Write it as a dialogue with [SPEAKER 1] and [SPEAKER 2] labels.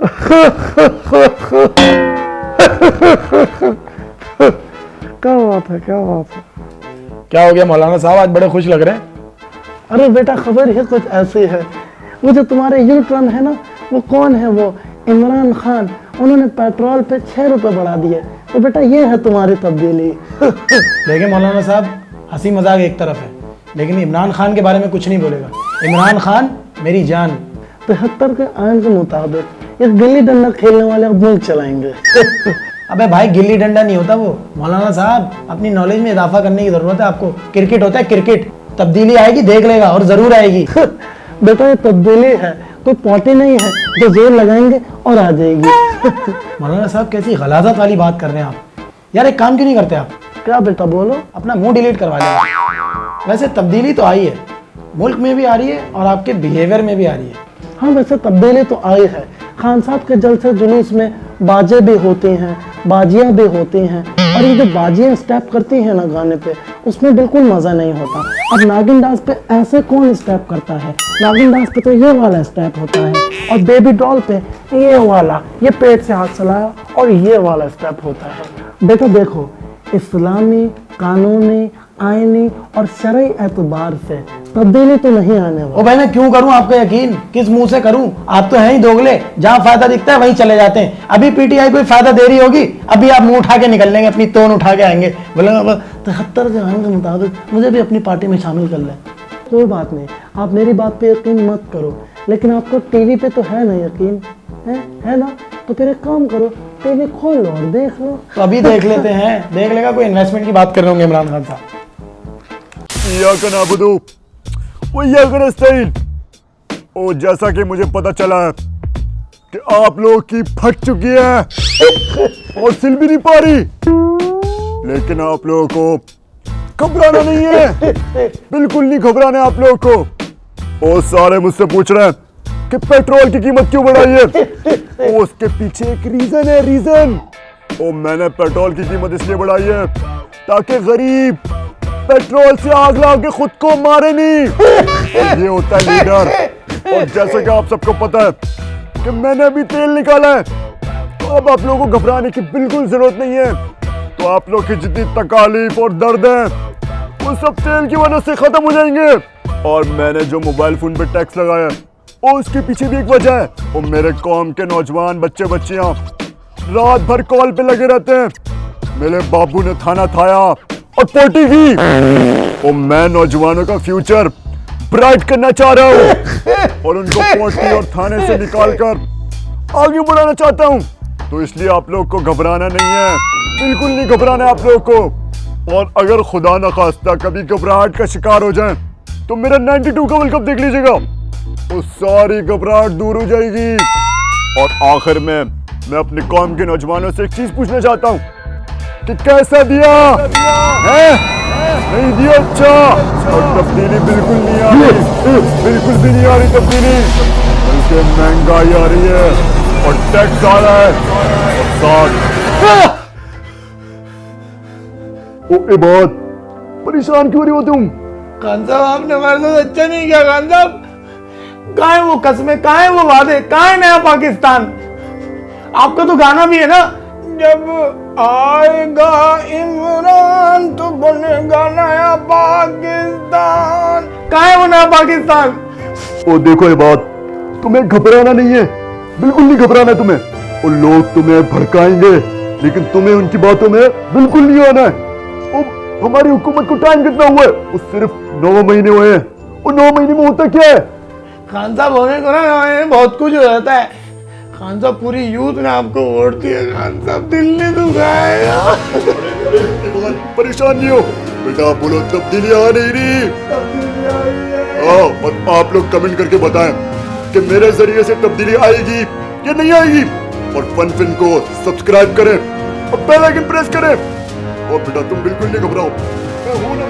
[SPEAKER 1] क्या बात है, क्या बात है।
[SPEAKER 2] क्या हो गया मौलाना साहब, आज बड़े खुश लग रहे हैं।
[SPEAKER 1] अरे बेटा खबर ही कुछ ऐसी है, वो जो तुम्हारे यूट्रन है ना, वो कौन है, वो इमरान खान, उन्होंने पेट्रोल पे 6 रुपए बढ़ा दिए। तो बेटा ये है तुम्हारी तब्दीली।
[SPEAKER 2] देखिए मौलाना साहब, हंसी मजाक एक तरफ है, लेकिन इमरान खान के बारे में कुछ नहीं बोलेगा। इमरान खान मेरी जान।
[SPEAKER 1] 73 के आयन के मुताबिक ये गिल्ली डंडा खेलने वाले अब मुल्क चलाएंगे।
[SPEAKER 2] अबे भाई, गिल्ली डंडा नहीं होता वो मौलाना साहब, अपनी नॉलेज में इजाफा करने की जरूरत है आपको। क्रिकेट होता है क्रिकेट। तब्दीली आएगी, देख लेगा, और जरूर आएगी।
[SPEAKER 1] बेटा ये तब्दीली है, कोई पॉटी नहीं है जो जोर लगाएंगे और आ जाएगी।
[SPEAKER 2] मौलाना साहब कैसी गलाजत वाली बात कर रहे हैं आप। यार एक काम क्यों नहीं करते आप?
[SPEAKER 1] क्या बेटा बोलो।
[SPEAKER 2] अपना मुंह डिलीट करवा लेंगे। वैसे तब्दीली तो आई है, मुल्क में भी आ रही है और आपके बिहेवियर में भी आ रही है।
[SPEAKER 1] हाँ वैसे तब्दीली तो आई है। खान साहब के जलसे जुलूस में बाजे भी होती हैं, बाजियां भी होती हैं, और ये जो बाजियां स्टेप करती हैं ना गाने पे, उसमें बिल्कुल मजा नहीं होता। अब नागिन डांस पे ऐसे कौन स्टेप करता है? नागिन डांस पे तो ये वाला स्टेप होता है, और बेबी डॉल पे ये वाला, ये पेट से हाथ चलाया और ये वाला स्टेप होता है। बेटा देखो, इस्लामी, कानूनी, आईनी और शरई एतबार से तब्दीली तो नहीं आने वाली।
[SPEAKER 2] ओ भाई, मैं क्यों करूं आपका यकीन? किस मुंह से करूं? आप तो हैं ही दोगले, जहां फायदा दिखता है वहीं चले जाते हैं। अभी पीटीआई कोई फायदा दे रही होगी, अभी आप मुंह उठा के निकल लेंगे, अपनी तोन उठा के आएंगे, बोले
[SPEAKER 1] 73 के आयन के मुताबिक मुझे भी अपनी पार्टी में शामिल कर लें। कोई बात नहीं, आप मेरी बात पे यकीन मत करो, लेकिन आपको टीवी पे तो है ना यकीन, है ना? तो फिर एक काम करो, टीवी खोल लो और देख लो।
[SPEAKER 2] तो अभी देख लेते हैं, देख लेगा। कोई इन्वेस्टमेंट की बात कर रहे होंगे इमरान खान साहब।
[SPEAKER 3] और जैसा कि मुझे पता चला है कि आप लोगों की फट चुकी है और सिल भी नहीं पा रही, लेकिन आप लोगों को घबराना नहीं है, बिल्कुल नहीं घबराना है आप लोगों को। और सारे मुझसे पूछ रहे हैं कि पेट्रोल की कीमत क्यों बढ़ाई है। और उसके पीछे एक रीजन है, रीजन। और मैंने पेट्रोल की कीमत इसलिए बढ़ाई है ताकि गरीब पेट्रोल से आग लगा के खुद को मारे नहीं। और ये होता है लीडर। और जैसे कि आप सबको पता है कि मैंने अभी तेल निकाला है, तो अब आप लोगों को घबराने की बिल्कुल जरूरत नहीं है। तो आप लोग की जितनी तकालीफ और दर्द है वो सब तेल की वजह से खत्म हो जाएंगे। और मैंने जो मोबाइल फोन पे टैक्स लगाया है, और उसके पीछे भी एक वजह है। और मेरे कौम के नौजवान बच्चे बच्चियां रात भर कॉल पे लगे रहते हैं। मेरे बाबू ने थाना थाया और पोटी की, और मैं नौजवानों का फ्यूचर ब्राइट करना चाह रहा हूँ और उनको पोटी और थाने से निकालकर आगे बढ़ाना चाहता हूँ। तो इसलिए आप लोग को घबराना नहीं है, बिल्कुल नहीं घबराना है आप लोग को। और अगर खुदा न खास्ता कभी घबराहट का शिकार हो जाए तो मेरा 92 का वर्ल्ड कप देख लीजिएगा, वो सारी घबराहट दूर हो जाएगी। और आखिर में मैं अपनी कौम के नौजवानों से एक चीज पूछना चाहता हूँ कि कैसा दिया है? नहीं दिया, अच्छा। और तब्दीली बिल्कुल नहीं आ रही, बिल्कुल भी नहीं आ रही तब्दीली, बल्कि महंगाई आ रही है और टैक्स आ रहा है। और साथ ओ इबाद, परेशान क्यों रही हो तुम?
[SPEAKER 2] खान साहब, आपने हमारे साथ अच्छा नहीं किया। खान साहब, कहाँ है वो कस्में, कहाँ है वो वादे, कहाँ है नया पाकिस्तान? आपका तो गाना भी है ना, जब आएगा इमरान तो बनेगा नया पाकिस्तान। कहाँ है वो नया पाकिस्तान?
[SPEAKER 3] ओ देखो ये बात, तुम्हें घबराना नहीं है, बिल्कुल नहीं घबराना है तुम्हें। और लोग तुम्हें भड़काएंगे, लेकिन तुम्हें उनकी बातों में बिल्कुल नहीं आना है। और हमारी हुकूमत को टाइम कितना हुआ है? वो सिर्फ 9 महीने हुए हैं। और 9 महीने में होता क्या है?
[SPEAKER 2] खान साहब, होने को ना बहुत कुछ हो जाता है। खान साहब, पूरी यूथ ने आपको वोट दिया। खान साहब, दिल ने दुखाया।
[SPEAKER 3] परेशान नहीं हो बेटा, बोलो तब्दीली आ नहीं रही। और आप लोग कमेंट करके बताएं कि मेरे जरिए से तब्दीली आएगी या नहीं आएगी। और फन फिल्म को सब्सक्राइब करें और बेल आइकन प्रेस करें। और बेटा तुम बिल्कुल नहीं घबराओ, मैं हूं ना।